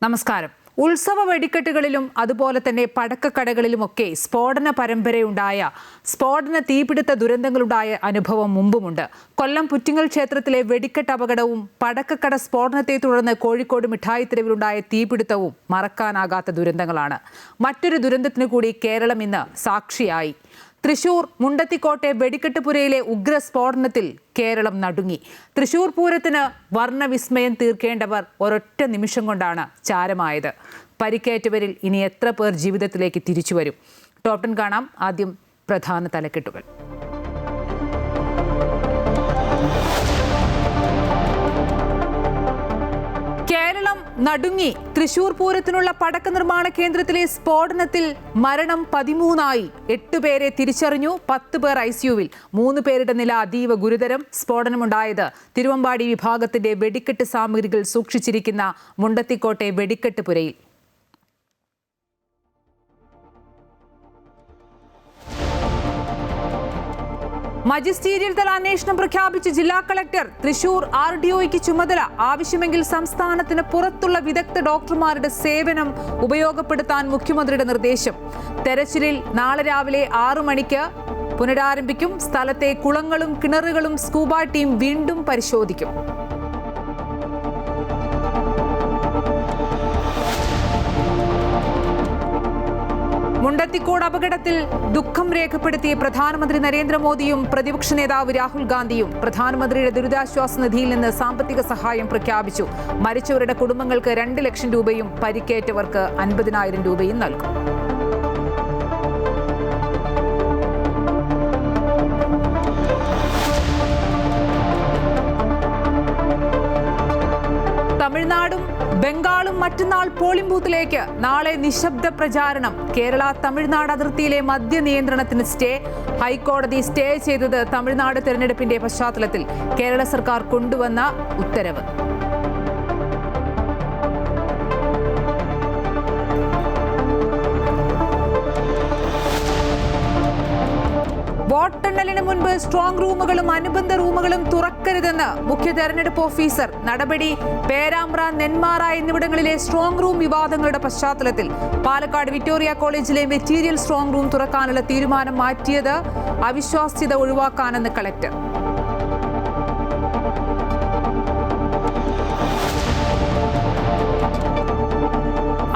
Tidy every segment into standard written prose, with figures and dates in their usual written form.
നമസ്കാരം. ഉത്സവ വെടിക്കെട്ടുകളിലും അതുപോലെ തന്നെ പടക്കക്കടകളിലുമൊക്കെ സ്ഫോടന പരമ്പരയുണ്ടായ സ്ഫോടന തീപിടുത്ത ദുരന്തങ്ങളുണ്ടായ അനുഭവം മുമ്പുമുണ്ട്. കൊല്ലം പുറ്റിങ്ങൽ ക്ഷേത്രത്തിലെ വെടിക്കെട്ട് അപകടവും പടക്കക്കട സ്ഫോടനത്തെ തുടർന്ന് കോഴിക്കോട് മിഠായിത്തെരുവിലുണ്ടായ തീപിടുത്തവും മറക്കാനാകാത്ത ദുരന്തങ്ങളാണ്. മറ്റൊരു ദുരന്തത്തിനു കൂടി കേരളം ഇന്ന് സാക്ഷിയായി. തൃശൂർ മുണ്ടത്തിക്കോട്ടെ വെടിക്കെട്ടുപുരയിലെ ഉഗ്രസ്ഫോടനത്തിൽ കേരളം നടുങ്ങി. തൃശൂർ പൂരത്തിന് വർണ്ണവിസ്മയം തീർക്കേണ്ടവർ ഒരൊറ്റ നിമിഷം കൊണ്ടാണ് ചാരമായത്. പരിക്കേറ്റവരിൽ ഇനി എത്ര പേർ ജീവിതത്തിലേക്ക് തിരിച്ചുവരും? ടോപ് 10 കാണാം. ആദ്യം പ്രധാന തലക്കെട്ടുകൾ. കേരളം നടുങ്ങി. തൃശൂർ പൂരത്തിനുള്ള പടക്ക നിർമ്മാണ കേന്ദ്രത്തിലെ സ്ഫോടനത്തിൽ മരണം 13ആയി. 8 പേരെ തിരിച്ചറിഞ്ഞു. 10 പേർ ICUവിൽ. 3 പേരുടെ നില അതീവ ഗുരുതരം. സ്ഫോടനമുണ്ടായത് തിരുവമ്പാടി വിഭാഗത്തിന്റെ വെടിക്കെട്ട് സാമഗ്രികൾ സൂക്ഷിച്ചിരിക്കുന്ന മുണ്ടത്തിക്കോട്ടെ വെടിക്കെട്ട് പുരയിൽ. മജിസ്റ്റീരിയൽ തല അന്വേഷണം പ്രഖ്യാപിച്ച് ജില്ലാ കളക്ടർ. തൃശൂർ RDOയ്ക്ക് ചുമതല. ആവശ്യമെങ്കിൽ സംസ്ഥാനത്തിന് പുറത്തുള്ള വിദഗ്ധ ഡോക്ടർമാരുടെ സേവനം ഉപയോഗപ്പെടുത്താൻ മുഖ്യമന്ത്രിയുടെ നിർദ്ദേശം. തെരച്ചിലിൽ നാളെ രാവിലെ 6 മണിക്ക് പുനരാരംഭിക്കും. സ്ഥലത്തെ കുളങ്ങളും കിണറുകളും സ്കൂബ ടീം വീണ്ടും പരിശോധിക്കും. മുണ്ടത്തിക്കോട് അപകടത്തിൽ ദുഃഖം രേഖപ്പെടുത്തിയ പ്രധാനമന്ത്രി നരേന്ദ്രമോദിയും പ്രതിപക്ഷ നേതാവ് രാഹുൽ ഗാന്ധിയും പ്രധാനമന്ത്രിയുടെ ദുരിതാശ്വാസ നിധിയിൽ നിന്ന് സാമ്പത്തിക സഹായം പ്രഖ്യാപിച്ചു. മരിച്ചവരുടെ കുടുംബങ്ങൾക്ക് 2 ലക്ഷം രൂപയും പരിക്കേറ്റവർക്ക് 50,000 രൂപയും നൽകും. തമിഴ്നാടും ബംഗാളും മറ്റന്നാൾ പോളിംഗ് ബൂത്തിലേക്ക്. നാളെ നിശബ്ദ പ്രചാരണം. കേരള തമിഴ്നാട് അതിർത്തിയിലെ മദ്യ നിയന്ത്രണത്തിന് സ്റ്റേ. ഹൈക്കോടതി സ്റ്റേ ചെയ്തത് തമിഴ്നാട് തെരഞ്ഞെടുപ്പിന്റെ പശ്ചാത്തലത്തിൽ. കേരള സർക്കാർ കൊണ്ടുവന്ന ഉത്തരവ്. വോട്ടെണ്ണലിന് മുൻപ് സ്ട്രോങ് റൂമുകളും അനുബന്ധ റൂമുകളും തുറക്കരുതെന്ന് മുഖ്യ തെരഞ്ഞെടുപ്പ് ഓഫീസർ. നടപടി പേരാമ്പ്ര, നെന്മാറ എന്നിവിടങ്ങളിലെ സ്ട്രോങ് റൂം വിവാദങ്ങളുടെ പശ്ചാത്തലത്തിൽ. പാലക്കാട് വിക്ടോറിയ കോളേജിലെ മെറ്റീരിയൽ സ്ട്രോങ് റൂം തുറക്കാനുള്ള തീരുമാനം മാറ്റിയത് അവിശ്വാസ്യത ഒഴിവാക്കാനെന്ന് കളക്ടർ.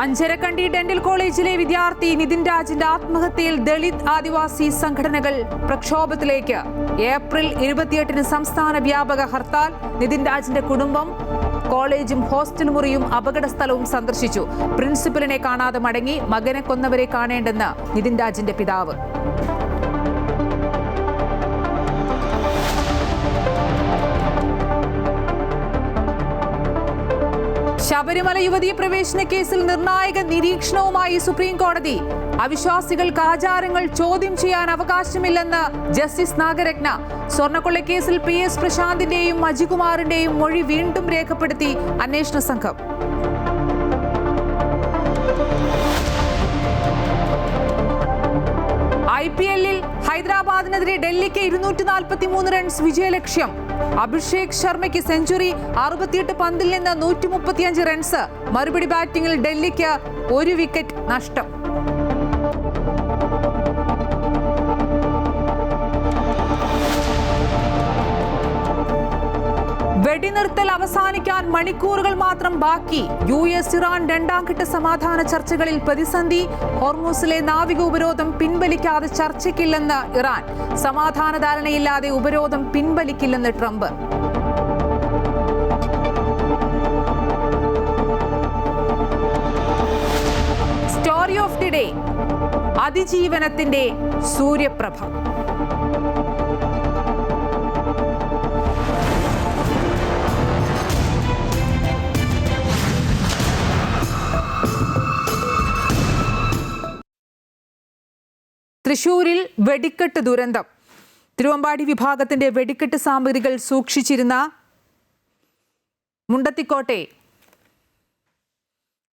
അഞ്ചരക്കണ്ടി ഡെന്റൽ കോളേജിലെ വിദ്യാർത്ഥി നിതിൻ രാജിന്റെ ആത്മഹത്യയിൽ ദളിത് ആദിവാസി സംഘടനകൾ പ്രക്ഷോഭത്തിലേക്ക്. ഏപ്രിൽ 28-ന് സംസ്ഥാന വ്യാപക ഹർത്താൽ. നിതിൻ രാജിന്റെ കുടുംബം കോളേജും ഹോസ്റ്റൽ മുറിയും അപകട സ്ഥലവും സന്ദർശിച്ചു. പ്രിൻസിപ്പലിനെ കാണാതെ മടങ്ങി. മകനെ കൊന്നവരെ കാണേണ്ടെന്ന് നിതിൻ രാജിന്റെ പിതാവ്. ശബരിമല യുവതീ പ്രവേശന കേസിൽ നിർണായക നിരീക്ഷണവുമായി സുപ്രീം കോടതി. അവിശ്വാസികൾക്ക് ആചാരങ്ങൾ ചോദ്യം ചെയ്യാൻ അവകാശമില്ലെന്ന് ജസ്റ്റിസ് നാഗരത്ന. സ്വർണ്ണക്കൊള്ളക്കേസിൽ PS പ്രശാന്തിന്റെയും അജികുമാറിന്റെയും മൊഴി വീണ്ടും രേഖപ്പെടുത്തി അന്വേഷണ സംഘം. IPL-ൽ ഹൈദരാബാദിനെതിരെ ഡൽഹിക്ക് 243 റൺസ് വിജയലക്ഷ്യം. അഭിഷേക് ശർമ്മയ്ക്ക് സെഞ്ചുറി. 68 പന്തിൽ നിന്ന് 135 റൺസ്. മറുപടി ബാറ്റിംഗിൽ ഡൽഹിക്ക് 1 വിക്കറ്റ് നഷ്ടം. വെടിനിർത്തൽ അവസാനിക്കാൻ മണിക്കൂറുകൾ മാത്രം ബാക്കി. US ഇറാൻ 2ാം ഘട്ട സമാധാന ചർച്ചകളിൽ പ്രതിസന്ധി. ഹോർമൂസിലെ നാവിക ഉപരോധം പിൻവലിക്കാതെ ചർച്ചയ്ക്കില്ലെന്ന് ഇറാൻ. സമാധാന ധാരണയില്ലാതെ ഉപരോധം പിൻവലിക്കില്ലെന്ന് Trump. Story of the day. അതിജീവനത്തിന്റെ സൂര്യപ്രഭ. തൃശൂരിൽ വെടിക്കെട്ട് ദുരന്തം. തിരുവമ്പാടി വിഭാഗത്തിന്റെ വെടിക്കെട്ട് സാമഗ്രികൾ സൂക്ഷിച്ചിരുന്ന മുണ്ടത്തിക്കോട്ടെ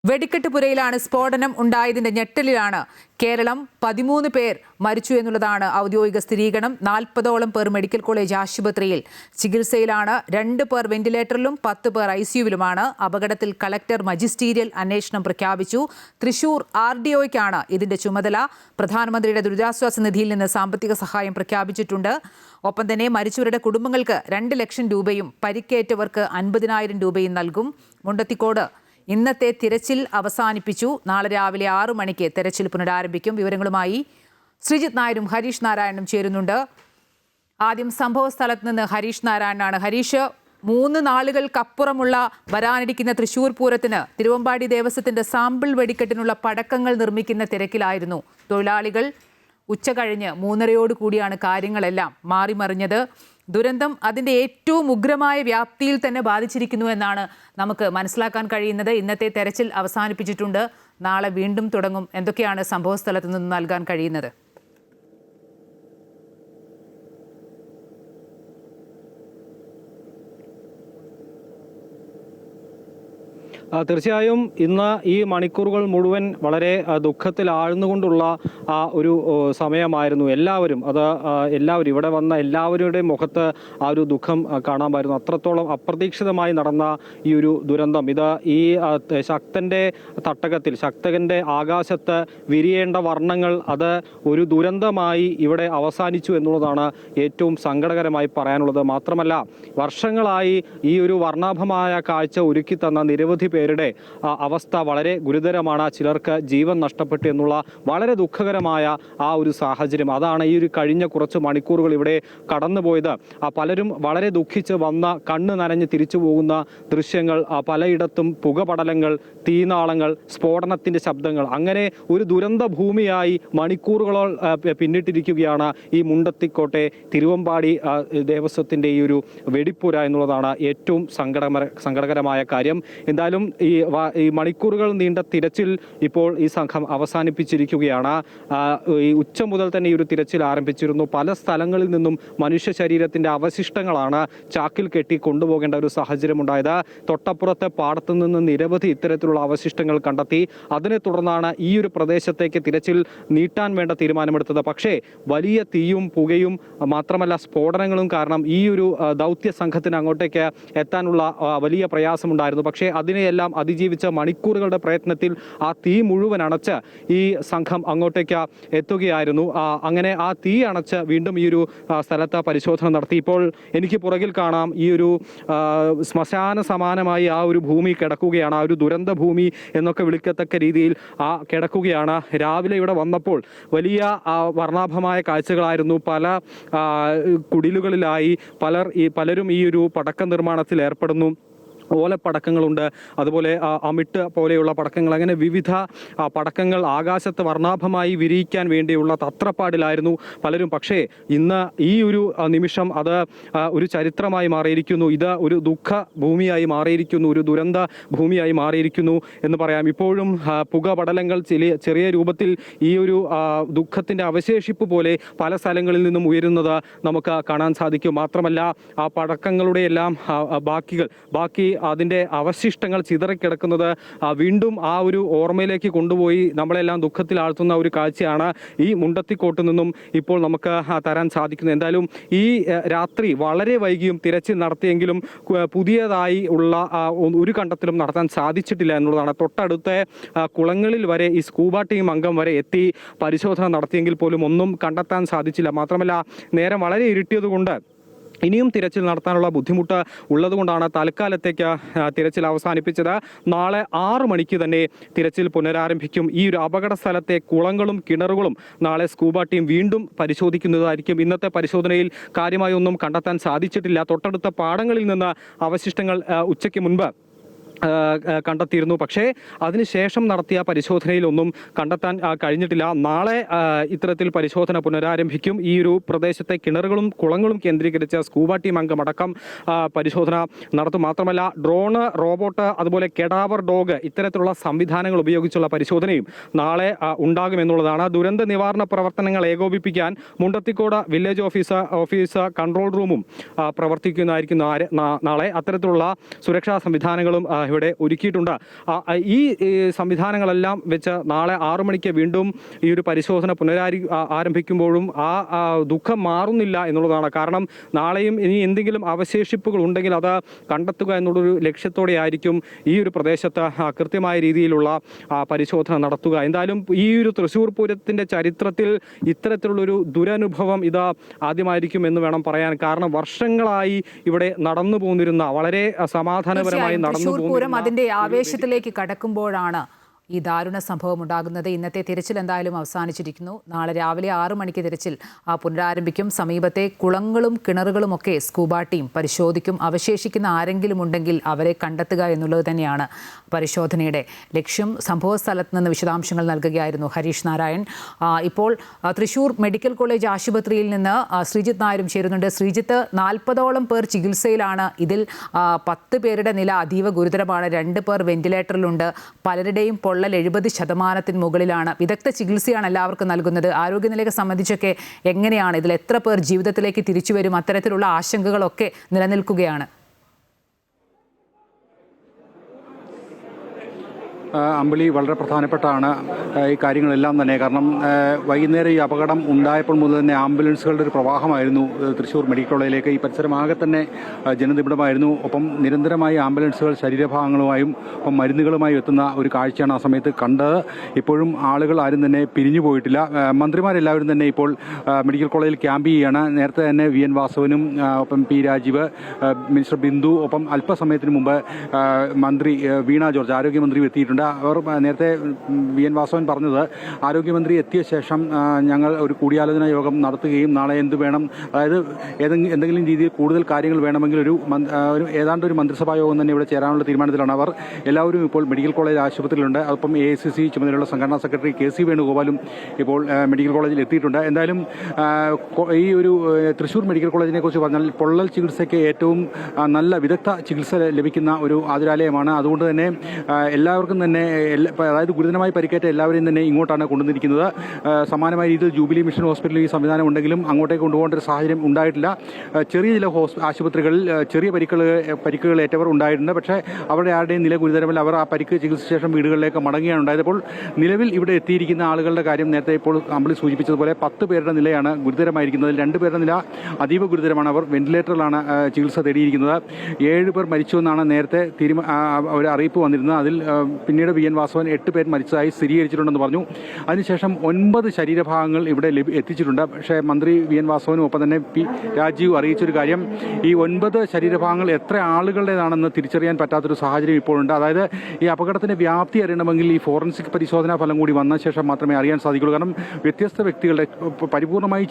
വെടിക്കെട്ട് പുരയിലാണ് സ്ഫോടനം ഉണ്ടായതിന്റെ ഞെട്ടലിലാണ് കേരളം. 13 പേർ മരിച്ചു എന്നുള്ളതാണ് ഔദ്യോഗിക സ്ഥിരീകരണം. 40ഓളം പേർ മെഡിക്കൽ കോളേജ് ആശുപത്രിയിൽ ചികിത്സയിലാണ്. 2 പേർ വെന്റിലേറ്ററിലും 10 പേർ ICUവിലുമാണ്. അപകടത്തിൽ കളക്ടർ മജിസ്റ്റീരിയൽ അന്വേഷണം പ്രഖ്യാപിച്ചു. തൃശൂർ RDOയ്ക്കാണ് ഇതിന്റെ ചുമതല. പ്രധാനമന്ത്രിയുടെ ദുരിതാശ്വാസ നിധിയിൽ നിന്ന് സാമ്പത്തിക സഹായം പ്രഖ്യാപിച്ചിട്ടുണ്ട്. ഒപ്പം തന്നെ മരിച്ചവരുടെ കുടുംബങ്ങൾക്ക് 2 ലക്ഷം രൂപയും പരിക്കേറ്റവർക്ക് 50,000 രൂപയും നൽകും. മുണ്ടത്തിക്കോട് ഇന്നത്തെ തിരച്ചിൽ അവസാനിപ്പിച്ചു. നാളെ രാവിലെ 6 മണിക്ക് തെരച്ചിൽ പുനരാരംഭിക്കും. വിവരങ്ങളുമായി ശ്രീജിത്ത് നായരും ഹരീഷ് നാരായണനും ചേരുന്നുണ്ട്. ആദ്യം സംഭവ സ്ഥലത്ത് നിന്ന് ഹരീഷ് നാരായണനാണ്. ഹരീഷ്, 3 നാളുകൾക്കപ്പുറമുള്ള വരാനിരിക്കുന്ന തൃശൂർ പൂരത്തിന് തിരുവമ്പാടി ദേവസ്വത്തിന്റെ സാമ്പിൾ വെടിക്കെട്ടിനുള്ള പടക്കങ്ങൾ നിർമ്മിക്കുന്ന തിരക്കിലായിരുന്നു തൊഴിലാളികൾ. ഉച്ച കഴിഞ്ഞ് 3:30 കൂടിയാണ് കാര്യങ്ങളെല്ലാം മാറിമറിഞ്ഞത്. ദുരന്തം അതിൻ്റെ ഏറ്റവും ഉഗ്രമായ വ്യാപ്തിയിൽ തന്നെ ബാധിച്ചിരിക്കുന്നു എന്നാണ് നമുക്ക് മനസ്സിലാക്കാൻ കഴിയുന്നത്. ഇന്നത്തെ തെരച്ചിൽ അവസാനിപ്പിച്ചിട്ടുണ്ട്. നാളെ വീണ്ടും തുടങ്ങും. എന്തൊക്കെയാണ് സംഭവ സ്ഥലത്ത് നിന്ന് നൽകാൻ കഴിയുന്നത്? തീർച്ചയായും ഇന്ന് ഈ മണിക്കൂറുകൾ മുഴുവൻ വളരെ ദുഃഖത്തിൽ ആഴ്ന്നുകൊണ്ടുള്ള ഒരു സമയമായിരുന്നു. എല്ലാവരും ഇവിടെ വന്ന എല്ലാവരുടെയും മുഖത്ത് ആ ഒരു ദുഃഖം കാണാമായിരുന്നു. അത്രത്തോളം അപ്രതീക്ഷിതമായി നടന്ന ഈ ഒരു ദുരന്തം, ഇത് ഈ ശക്തന്റെ തട്ടകത്തിൽ, ശക്തന്റെ ആകാശത്ത് വിരിയേണ്ട വർണ്ണങ്ങൾ അത് ഒരു ദുരന്തമായി ഇവിടെ അവസാനിച്ചു എന്നുള്ളതാണ് ഏറ്റവും സങ്കടകരമായി പറയാനുള്ളത്. മാത്രമല്ല, വർഷങ്ങളായി ഈ ഒരു വർണ്ണാഭമായ കാഴ്ച ഒരുക്കി തന്ന നിരവധി പേരുടെ അവസ്ഥ വളരെ ഗുരുതരമാണ്. ചിലർക്ക് ജീവൻ നഷ്ടപ്പെട്ടു എന്നുള്ള വളരെ ദുഃഖകരമായ ആ ഒരു സാഹചര്യം, അതാണ് ഈ ഒരു കഴിഞ്ഞ കുറച്ച് മണിക്കൂറുകൾ ഇവിടെ കടന്നുപോയത്. പലരും വളരെ ദുഃഖിച്ച് വന്ന കണ്ണ് നനഞ്ഞ് തിരിച്ചു പോകുന്ന ദൃശ്യങ്ങൾ, പലയിടത്തും പുകപടലങ്ങൾ, തീനാളങ്ങൾ, സ്ഫോടനത്തിന്റെ ശബ്ദങ്ങൾ, അങ്ങനെ ഒരു ദുരന്ത ഭൂമിയായി മണിക്കൂറുകളോൾ പിന്നിട്ടിരിക്കുകയാണ് ഈ മുണ്ടത്തിക്കോട്ടെ തിരുവമ്പാടി ദേവസ്വത്തിന്റെ ഈ ഒരു വെടിപ്പുര എന്നുള്ളതാണ് ഏറ്റവും സങ്കടകരമായ കാര്യം. എന്തായാലും ഈ മണിക്കൂറുകൾ നീണ്ട തിരച്ചിൽ ഇപ്പോൾ ഈ സംഘം അവസാനിപ്പിച്ചിരിക്കുകയാണ്. ഈ ഉച്ച മുതൽ തന്നെ ഈ ഒരു തിരച്ചിൽ ആരംഭിച്ചിരുന്നു. പല സ്ഥലങ്ങളിൽ നിന്നും മനുഷ്യ ശരീരത്തിന്റെ അവശിഷ്ടങ്ങളാണ് ചാക്കിൽ കെട്ടി കൊണ്ടുപോകേണ്ട ഒരു സാഹചര്യം ഉണ്ടായത്. തൊട്ടപ്പുറത്തെ പാടത്തു നിന്ന് നിരവധി ഇത്തരത്തിലുള്ള അവശിഷ്ടങ്ങൾ കണ്ടെത്തി. അതിനെ തുടർന്നാണ് ഈ ഒരു പ്രദേശത്തേക്ക് തിരച്ചിൽ നീട്ടാൻ വേണ്ട തീരുമാനമെടുത്തത്. പക്ഷേ വലിയ തീയും പുകയും മാത്രമല്ല സ്ഫോടനങ്ങളും കാരണം ഈ ഒരു ദൗത്യ സംഘത്തിന് അങ്ങോട്ടേക്ക് എത്താനുള്ള വലിയ പ്രയാസമുണ്ടായിരുന്നു. പക്ഷേ അതിനെയെല്ലാം അതിജീവിച്ച മണിക്കൂറുകളുടെ പ്രയത്നത്തിൽ ആ തീ മുഴുവൻ അണച്ച് ഈ സംഘം അങ്ങോട്ടേക്ക് എത്തുകയായിരുന്നു. അങ്ങനെ ആ തീ അണച്ച് വീണ്ടും ഈ ഒരു സ്ഥലത്ത് പരിശോധന നടത്തി. ഇപ്പോൾ എനിക്ക് പുറകിൽ കാണാം ഈ ഒരു ശ്മശാന സമാനമായി ആ ഒരു ഭൂമി കിടക്കുകയാണ്. ആ ഒരു ദുരന്ത ഭൂമി എന്നൊക്കെ വിളിക്കത്തക്ക രീതിയിൽ കിടക്കുകയാണ്. രാവിലെ ഇവിടെ വന്നപ്പോൾ വലിയ വർണ്ണാഭമായ കാഴ്ചകളായിരുന്നു. പല കുടിലുകളിലായി പലരും ഈ ഒരു പടക്ക നിർമ്മാണത്തിൽ ഏർപ്പെടുന്നു. ഓലപ്പടക്കങ്ങളുണ്ട്, അതുപോലെ അമിട്ട് പോലെയുള്ള പടക്കങ്ങൾ, അങ്ങനെ വിവിധ പടക്കങ്ങൾ ആകാശത്ത് വർണ്ണാഭമായി വിരിയിക്കാൻ വേണ്ടിയുള്ള തത്രപ്പാടിലായിരുന്നു പലരും. പക്ഷേ ഇന്ന് ഈ ഒരു നിമിഷം അത് ഒരു ചരിത്രമായി മാറിയിരിക്കുന്നു. ഇത് ഒരു ദുഃഖ ഭൂമിയായി മാറിയിരിക്കുന്നു, ഒരു ദുരന്ത ഭൂമിയായി മാറിയിരിക്കുന്നു എന്ന് പറയാം. ഇപ്പോഴും പുകപടലങ്ങൾ ചെറിയ രൂപത്തിൽ ഈ ഒരു ദുഃഖത്തിൻ്റെ അവശേഷിപ്പ് പോലെ പല സ്ഥലങ്ങളിൽ നിന്നും ഉയരുന്നത് നമുക്ക് കാണാൻ സാധിക്കും. മാത്രമല്ല, ആ പടക്കങ്ങളുടെ എല്ലാം ബാക്കി അതിൻ്റെ അവശിഷ്ടങ്ങൾ ചിതറിക്കിടക്കുന്നത് വീണ്ടും ആ ഒരു ഓർമ്മയിലേക്ക് കൊണ്ടുപോയി നമ്മളെല്ലാം ദുഃഖത്തിൽ ആഴ്ത്തുന്ന ഒരു കാഴ്ചയാണ് ഈ മുണ്ടത്തിക്കോട്ട് നിന്നും ഇപ്പോൾ നമുക്ക് തരാൻ സാധിക്കുന്നത്. എന്തായാലും ഈ രാത്രി വളരെ വൈകിയും തിരച്ചിൽ നടത്തിയെങ്കിലും പുതിയതായി ഉള്ള ഒരു കണ്ടെത്തലും നടത്താൻ സാധിച്ചിട്ടില്ല എന്നുള്ളതാണ്. തൊട്ടടുത്ത കുളങ്ങളിൽ വരെ ഈ സ്കൂബ ടീം അംഗം വരെ എത്തി പരിശോധന നടത്തിയെങ്കിൽ പോലും ഒന്നും കണ്ടെത്താൻ സാധിച്ചില്ല. മാത്രമല്ല, നേരം വളരെ ഇരുട്ടിയതുകൊണ്ട് ഇനിയും തിരച്ചിൽ നടത്താനുള്ള ബുദ്ധിമുട്ട് ഉള്ളതുകൊണ്ടാണ് തൽക്കാലത്തേക്ക് തിരച്ചിൽ അവസാനിപ്പിച്ചത്. നാളെ 6 മണിക്ക് തന്നെ തിരച്ചിൽ പുനരാരംഭിക്കും. ഈ ഒരു അപകട സ്ഥലത്തെ കുളങ്ങളും കിണറുകളും നാളെ സ്കൂബ ടീം വീണ്ടും പരിശോധിക്കുന്നതായിരിക്കും. ഇന്നത്തെ പരിശോധനയിൽ കാര്യമായി ഒന്നും കണ്ടെത്താൻ സാധിച്ചിട്ടില്ല. തൊട്ടടുത്ത പാടങ്ങളിൽ നിന്ന് അവശിഷ്ടങ്ങൾ ഉച്ചയ്ക്ക് മുൻപ് കണ്ടെത്തിയിരുന്നു. പക്ഷേ അതിനുശേഷം നടത്തിയ പരിശോധനയിലൊന്നും കണ്ടെത്താൻ കഴിഞ്ഞിട്ടില്ല. നാളെ ഇത്തരത്തിൽ പരിശോധന പുനരാരംഭിക്കും. ഈ ഒരു പ്രദേശത്തെ കിണറുകളും കുളങ്ങളും കേന്ദ്രീകരിച്ച് സ്കൂബ ടീം അംഗമടക്കം പരിശോധന നടത്തും. മാത്രമല്ല, ഡ്രോണ്, റോബോട്ട്, അതുപോലെ കെഡാവർ ഡോഗ് ഇത്തരത്തിലുള്ള സംവിധാനങ്ങൾ ഉപയോഗിച്ചുള്ള പരിശോധനയും നാളെ ഉണ്ടാകുമെന്നുള്ളതാണ്. ദുരന്ത നിവാരണ പ്രവർത്തനങ്ങൾ ഏകോപിപ്പിക്കാൻ മുണ്ടത്തിക്കോട് വില്ലേജ് ഓഫീസ് കൺട്രോൾ റൂമും പ്രവർത്തിക്കുന്നതായിരിക്കും നാളെ. അത്തരത്തിലുള്ള സുരക്ഷാ സംവിധാനങ്ങളും ഇവിടെ ഒരുക്കിയിട്ടുണ്ട്. ഈ സംവിധാനങ്ങളെല്ലാം വെച്ച് നാളെ 6 മണിക്ക് വീണ്ടും ഈ ഒരു പരിശോധന ആരംഭിക്കുമ്പോഴും ആ ദുഃഖം മാറുന്നില്ല എന്നുള്ളതാണ്. കാരണം നാളെയും ഇനി എന്തെങ്കിലും അവശേഷിപ്പുകൾ ഉണ്ടെങ്കിൽ അത് കണ്ടെത്തുക എന്നുള്ളൊരു ലക്ഷ്യത്തോടെ ആയിരിക്കും ഈ ഒരു പ്രദേശത്ത് കൃത്യമായ രീതിയിലുള്ള പരിശോധന നടത്തുക. എന്തായാലും ഈ ഒരു തൃശ്ശൂർ പൂരത്തിന്റെ ചരിത്രത്തിൽ ഇത്തരത്തിലുള്ളൊരു ദുരനുഭവം ഇത് ആദ്യമായിരിക്കും എന്ന് വേണം പറയാൻ. കാരണം വർഷങ്ങളായി ഇവിടെ നടന്നു പോന്നിരുന്ന വളരെ സമാധാനപരമായി നടന്നു പോകുന്ന അതിന്റെ ആവേശത്തിലേക്ക് കടക്കുമ്പോഴാണ് ഈ ദാരുണ സംഭവം ഉണ്ടാകുന്നത്. ഇന്നത്തെ തിരച്ചിൽ എന്തായാലും അവസാനിച്ചിരിക്കുന്നു. നാളെ രാവിലെ 6 മണിക്ക് തിരച്ചിൽ പുനരാരംഭിക്കും. സമീപത്തെ കുളങ്ങളും കിണറുകളും ഒക്കെ സ്കൂബ ടീം പരിശോധിക്കും. അവശേഷിക്കുന്ന ആരെങ്കിലും ഉണ്ടെങ്കിൽ അവരെ കണ്ടെത്തുക എന്നുള്ളത് തന്നെയാണ് പരിശോധനയുടെ ലക്ഷ്യം. സംഭവ സ്ഥലത്ത് നിന്ന് വിശദാംശങ്ങൾ നൽകുകയായിരുന്നു ഹരീഷ് നാരായൺ. ഇപ്പോൾ തൃശൂർ മെഡിക്കൽ കോളേജ് ആശുപത്രിയിൽ നിന്ന് ശ്രീജിത്ത് നായരും ചേരുന്നുണ്ട്. ശ്രീജിത്ത്, 40ഓളം പേർ ചികിത്സയിലാണ്. ഇതിൽ 10 പേരുടെ നില അതീവ ഗുരുതരമാണ്. 2 പേർ വെന്റിലേറ്ററിലുണ്ട്. പലരുടെയും പൊള്ളൽ 70% മുകളിലാണ്. വിദഗ്ധ ചികിത്സയാണ് എല്ലാവർക്കും നൽകുന്നത്. ആരോഗ്യനിലയെ സംബന്ധിച്ചൊക്കെ എങ്ങനെയാണ്? ഇതിൽ എത്ര പേർ ജീവിതത്തിലേക്ക് തിരിച്ചു വരും? അത്തരത്തിലുള്ള ആശങ്കകളൊക്കെ നിലനിൽക്കുകയാണ്. അമ്പിളി, വളരെ പ്രധാനപ്പെട്ടാണ് ഈ കാര്യങ്ങളെല്ലാം തന്നെ. കാരണം വൈകുന്നേരം ഈ അപകടം ഉണ്ടായപ്പോൾ മുതൽ തന്നെ ആംബുലൻസുകളുടെ ഒരു പ്രവാഹമായിരുന്നു തൃശ്ശൂർ മെഡിക്കൽ കോളേജിലേക്ക്. ഈ പരിസരമാകെ തന്നെ ജനനിബിഡമായിരുന്നു. ഒപ്പം നിരന്തരമായി ആംബുലൻസുകൾ ശരീരഭാഗങ്ങളുമായും ഒപ്പം മരുന്നുകളുമായും എത്തുന്ന ഒരു കാഴ്ചയാണ് ആ സമയത്ത് കണ്ടത്. ഇപ്പോഴും ആളുകൾ ആരും തന്നെ പിരിഞ്ഞു പോയിട്ടില്ല. മന്ത്രിമാരെല്ലാവരും തന്നെ ഇപ്പോൾ മെഡിക്കൽ കോളേജിൽ ക്യാമ്പ് ചെയ്യുകയാണ്. നേരത്തെ തന്നെ വി എൻ വാസവനും ഒപ്പം പി രാജീവ്, മിനിസ്റ്റർ ബിന്ദു, ഒപ്പം അല്പസമയത്തിന് മുമ്പ് മന്ത്രി വീണ ജോർജ്, ആരോഗ്യമന്ത്രി എത്തിയിട്ടുണ്ട്. അവർ നേരത്തെ വി എൻ വാസവൻ പറഞ്ഞത് ആരോഗ്യമന്ത്രി എത്തിയ ശേഷം ഞങ്ങൾ ഒരു കൂടിയാലോചന യോഗം നടത്തുകയും നാളെ എന്ത് വേണം, അതായത് എന്തെങ്കിലും രീതിയിൽ കൂടുതൽ കാര്യങ്ങൾ വേണമെങ്കിൽ ഏതാണ്ട് ഒരു മന്ത്രിസഭാ യോഗം തന്നെ ഇവിടെ ചേരാനുള്ള തീരുമാനത്തിലാണ് അവർ. എല്ലാവരും ഇപ്പോൾ മെഡിക്കൽ കോളേജ് ആശുപത്രിയിലുണ്ട്. അതോടൊപ്പം AICC ചുമതലയുള്ള സംഘടനാ സെക്രട്ടറി KC വേണുഗോപാലും ഇപ്പോൾ മെഡിക്കൽ കോളേജിൽ എത്തിയിട്ടുണ്ട്. എന്തായാലും ഈ ഒരു തൃശ്ശൂർ മെഡിക്കൽ കോളേജിനെ കുറിച്ച് പറഞ്ഞാൽ പൊള്ളൽ ചികിത്സയ്ക്ക് ഏറ്റവും നല്ല വിദഗ്ധ ചികിത്സ ലഭിക്കുന്ന ഒരു ആതുരാലയമാണ്. അതുകൊണ്ട് തന്നെ എല്ലാവർക്കും തന്നെ അതായത് ഗുരുതരമായി പരിക്കേറ്റ എല്ലാവരെയും തന്നെ ഇങ്ങോട്ടാണ് കൊണ്ടുവന്നിരിക്കുന്നത്. സമാനമായ രീതിയിൽ ജൂബിലി മിഷൻ ഹോസ്പിറ്റലിൽ ഈ സംവിധാനം ഉണ്ടെങ്കിലും അങ്ങോട്ടേക്ക് കൊണ്ടുപോകേണ്ട ഒരു സാഹചര്യം ഉണ്ടായിട്ടില്ല. ചെറിയ ചില ആശുപത്രികളിൽ ചെറിയ പരിക്കുകൾ ഏറ്റവർ ഉണ്ടായിട്ടുണ്ട്. പക്ഷേ അവരുടെ ആരുടെയും നില ഗുരുതരമല്ല. അവർ ആ പരിക്ക് ചികിത്സ ശേഷം വീടുകളിലേക്ക് മടങ്ങുകയാണ് ഉണ്ടായത്. അപ്പോൾ നിലവിൽ ഇവിടെ എത്തിയിരിക്കുന്ന ആളുകളുടെ കാര്യം നേരത്തെ ഇപ്പോൾ അമ്പിളി സൂചിപ്പിച്ചതുപോലെ 10 പേരുടെ നിലയാണ് ഗുരുതരമായിരിക്കുന്നത്. 2 പേരുടെ നില അതീവ ഗുരുതരമാണ്. അവർ വെന്റിലേറ്ററിലാണ് ചികിത്സ തേടിയിരിക്കുന്നത്. 7 പേർ മരിച്ചുവെന്നാണ് നേരത്തെ ഒരു അറിയിപ്പ് വന്നിരുന്നത്. അതിൽ പിന്നീട് വി എൻ വാസവൻ 8 പേർ മരിച്ചതായി സ്ഥിരീകരിച്ചിട്ടുണ്ടെന്ന് പറഞ്ഞു. അതിനുശേഷം 9 ശരീരഭാഗങ്ങൾ ഇവിടെ എത്തിച്ചിട്ടുണ്ട്. പക്ഷേ മന്ത്രി വി എൻ വാസവനും ഒപ്പം തന്നെ പി രാജീവ് അറിയിച്ചൊരു കാര്യം, ഈ 9 ശരീരഭാഗങ്ങൾ എത്ര ആളുകളുടേതാണെന്ന് തിരിച്ചറിയാൻ പറ്റാത്തൊരു സാഹചര്യം ഇപ്പോഴുണ്ട്. അതായത് ഈ അപകടത്തിന്റെ വ്യാപ്തി അറിയണമെങ്കിൽ ഈ ഫോറൻസിക് പരിശോധനാ ഫലം കൂടി വന്ന ശേഷം മാത്രമേ അറിയാൻ സാധിക്കുള്ളൂ. കാരണം വ്യത്യസ്ത വ്യക്തികളുടെ പൂർണ്ണമായി